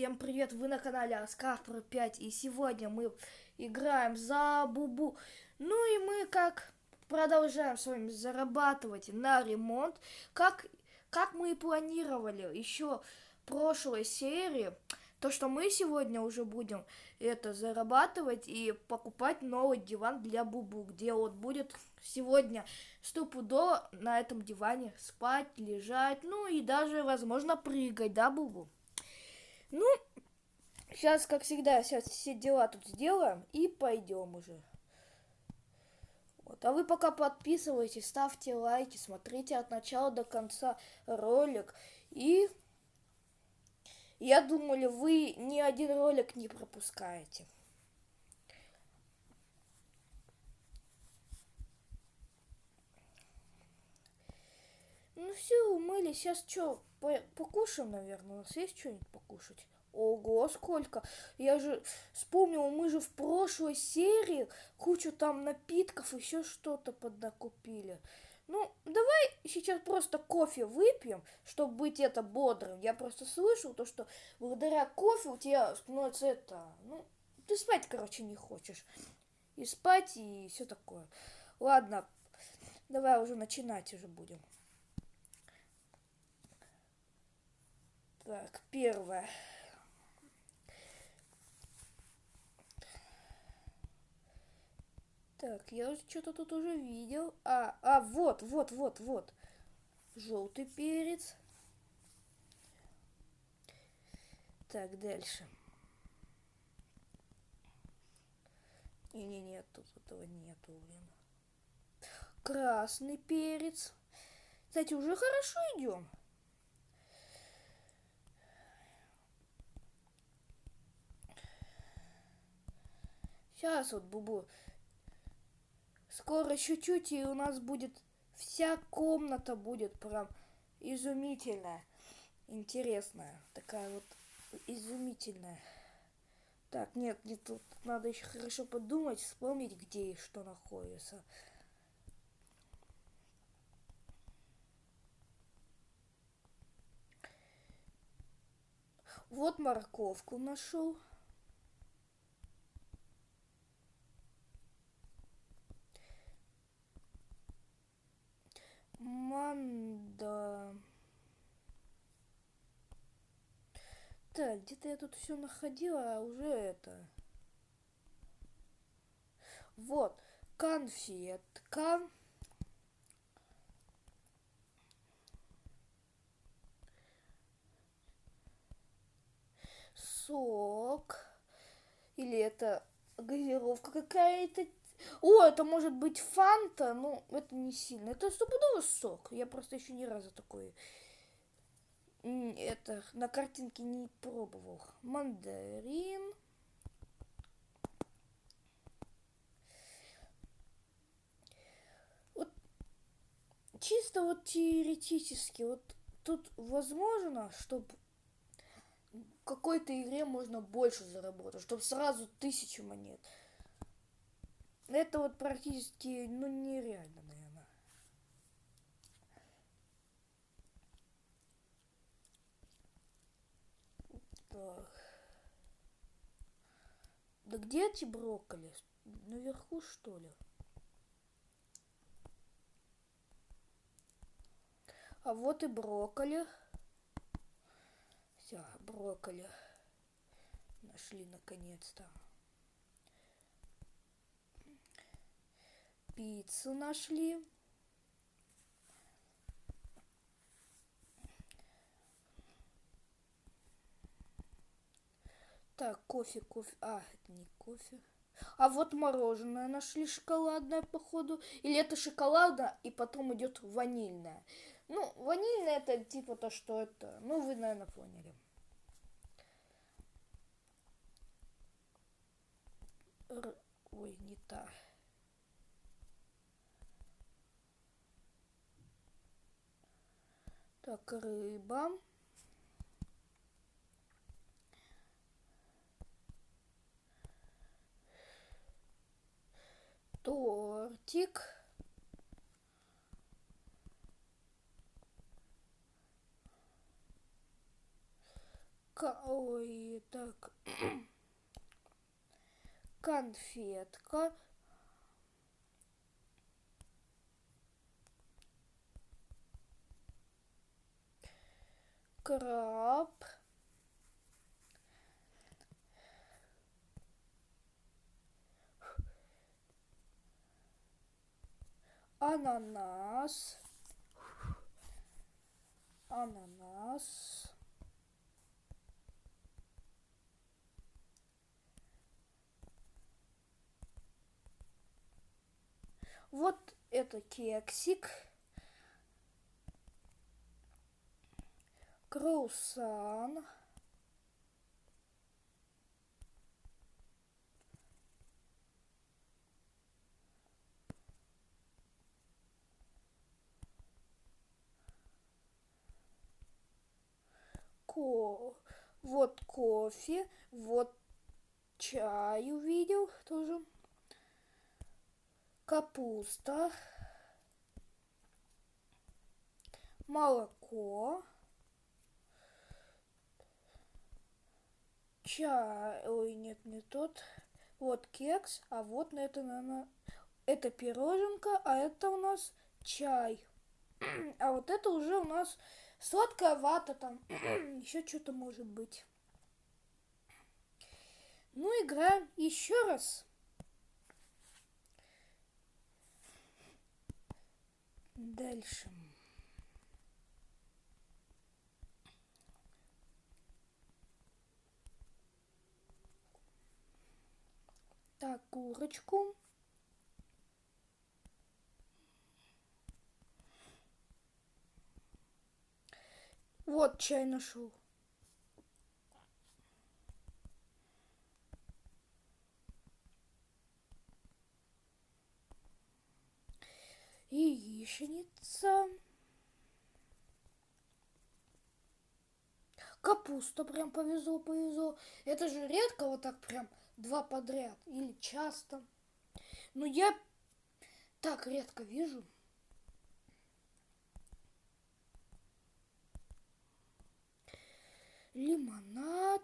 Всем привет, вы на канале Оскар Про 5, и сегодня мы играем за Бубу. Ну и мы продолжаем с вами зарабатывать на ремонт, как мы и планировали еще в прошлой серии, то что мы сегодня уже будем это зарабатывать и покупать новый диван для Бубу, где вот будет сегодня стопудово на этом диване спать, лежать, ну и даже возможно прыгать, да, Бубу? Ну, сейчас, как всегда, сейчас все дела тут сделаем и пойдем уже. Вот. А вы пока подписывайтесь, ставьте лайки, смотрите от начала до конца ролик. И я думаю, вы ни один ролик не пропускаете. Ну все, умыли. Сейчас что, покушаем, наверное? У нас есть что-нибудь покушать? Ого, сколько! Я же вспомнил, мы же в прошлой серии кучу там напитков, еще что-то поднакупили. Ну, давай сейчас просто кофе выпьем, чтобы быть это бодрым. Я просто слышал то, что благодаря кофе у тебя становится это... Ну, ты спать, короче, не хочешь. И спать, и все такое. Ладно, давай уже начинать уже будем. Так, первое. Так, я что-то тут уже видел. Вот. Желтый перец. Так, дальше. Не, тут этого нету, блин. Красный перец. Кстати, уже хорошо идем. Сейчас вот, Бубу. Скоро чуть-чуть, и у нас будет... Вся комната будет прям изумительная. Интересная. Такая вот изумительная. Так, нет, тут надо еще хорошо подумать, вспомнить, где и что находится. Вот морковку нашел. Манда. Так, где-то я тут все находила, а уже это... Вот, конфетка. Сок. Или это газировка какая-то. О, это может быть фанта, но это не сильно. Это стопудово сок. Я просто еще ни разу такой это на картинке не пробовал. Мандарин. Вот чисто вот теоретически, вот тут возможно, чтобы в какой-то игре можно больше заработать, чтобы сразу 1000 монет. Это вот практически, ну, нереально, наверное. Так. Да где эти брокколи? Наверху, что ли? А вот и брокколи. Все, брокколи. Нашли наконец-то. Пиццу нашли. Так, кофе. А, это не кофе. А вот мороженое нашли шоколадное, походу. Или это шоколадное, и потом идет ванильное. Ну, ванильное это типа то, что это... Ну, вы, наверное, поняли. Ой, не та. Так, рыба. Тортик. Ой, так. Конфетка. Краб. Ананас. Ананас. Вот это кексик. Круассан. Вот кофе, вот чай увидел тоже. Капуста. Молоко. Чай. Ой, нет, не тот. Вот кекс, а вот на это, наверное, это пироженка, а это у нас чай. А вот это уже у нас сладкая вата там. Еще что-то может быть. Ну, играем еще раз. Дальше. Так, курочку. Вот чай нашел. Яичница. Капуста прям повезло. Это же редко вот так прям два подряд. Или часто. Но я так редко вижу. Лимонад.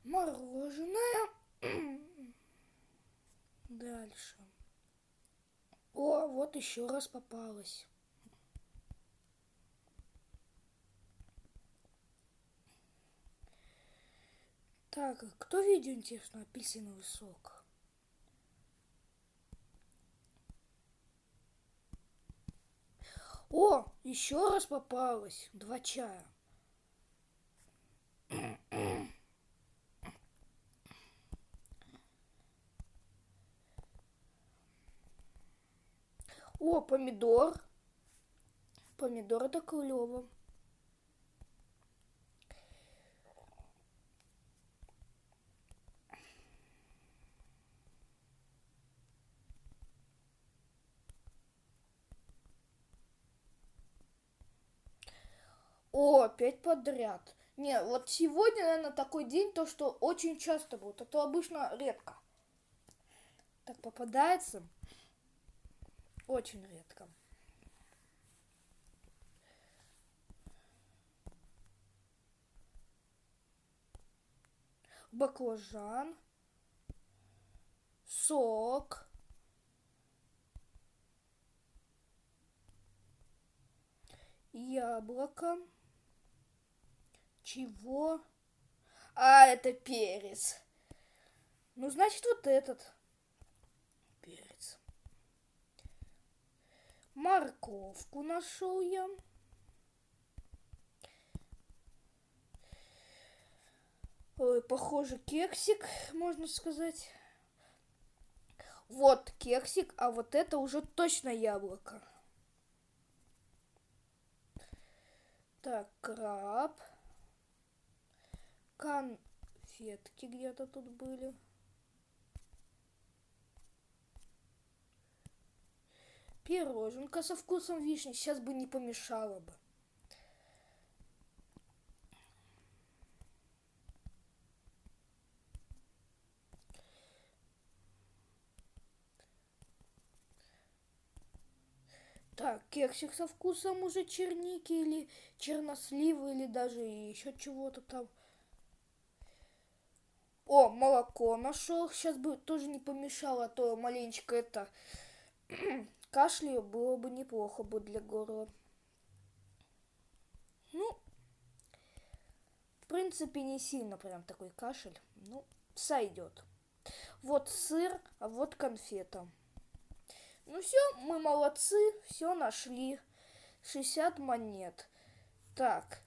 Мороженое. Дальше. О, вот еще раз попалось. Так, кто видео интересно? Апельсиновый сок. О, еще раз попалось. Два чая. О, помидор. Помидор это клево. О, опять подряд. Не, вот сегодня, наверное, такой день, то, что очень часто будет, а то обычно редко. Так попадается. Очень редко. Баклажан. Сок. Яблоко. Чего? А, это перец. Ну, значит, вот этот перец. Морковку нашел я. Ой, похоже, кексик, можно сказать. Вот кексик, а вот это уже точно яблоко. Так, краб. Конфетки где-то тут были. Пироженка со вкусом вишни. Сейчас бы не помешало бы. Так, кексик со вкусом уже черники или чернослива или даже еще чего-то там. О, молоко нашел. Сейчас бы тоже не помешало, а то маленечко это кашляю, было бы неплохо бы для горла. Ну, в принципе, не сильно прям такой кашель. Ну, сойдет. Вот сыр, а вот конфета. Ну все, мы молодцы, все нашли. 60 монет. Так,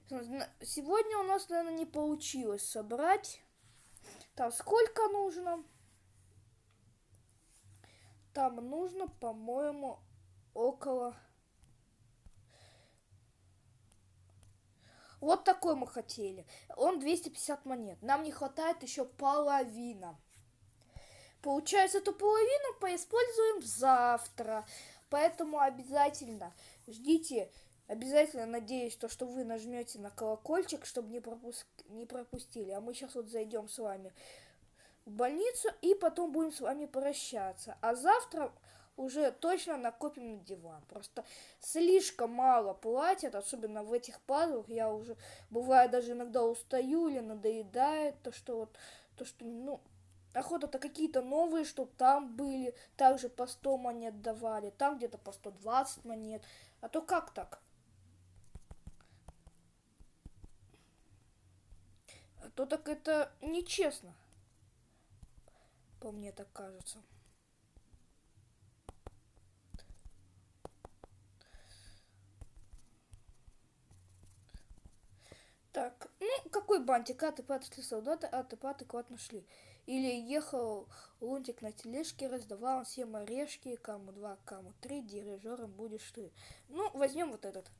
сегодня у нас, наверное, не получилось собрать. Там сколько нужно? Там нужно, по-моему, около... Вот такой мы хотели. Он 250 монет. Нам не хватает еще половина. Получается, эту половину поиспользуем завтра. Поэтому обязательно ждите. Обязательно надеюсь, что вы нажмете на колокольчик, чтобы не пропустили. А мы сейчас вот зайдем с вами в больницу и потом будем с вами прощаться. А завтра уже точно накопим на диван. Просто слишком мало платят, особенно в этих пазлах. Я уже, бывает, даже иногда устаю или надоедает ну, охота-то какие-то новые, чтобы там были, также по 100 монет давали, там где-то по 120 монет. А то как так? А то так это нечестно, по мне так кажется. Так, ну, какой бантик? А, ты паты солдаты, а, ты паты клад нашли. Или ехал Лунтик на тележке, раздавал всем орешки, кому 2, кому 3, дирижером будешь ты. Ну, возьмем вот этот.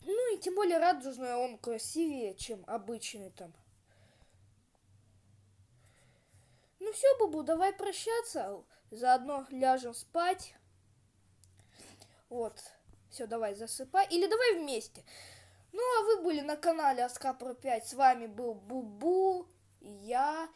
Ну, и тем более радужный, он красивее, чем обычный там. Ну все, Бубу, давай прощаться. Заодно ляжем спать. Вот. Все, давай засыпай. Или давай вместе. Ну, а вы были на канале Аскапро 5. С вами был Бубу и я.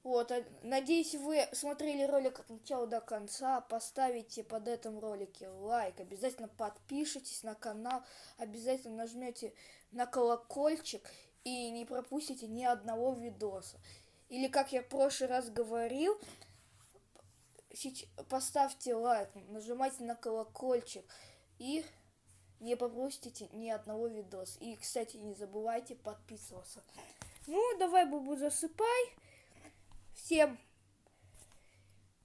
Вот, надеюсь, вы смотрели ролик от начала до конца. Поставите под этим ролике лайк. Обязательно подпишитесь на канал. Обязательно нажмете на колокольчик. И не пропустите ни одного видоса. Или, как я в прошлый раз говорил, поставьте лайк, нажимайте на колокольчик. И не пропустите ни одного видоса. И, кстати, не забывайте подписываться. Ну, давай, Бубу, засыпай. Всем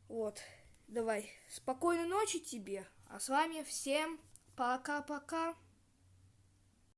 вот, давай, спокойной ночи тебе. А с вами всем пока-пока.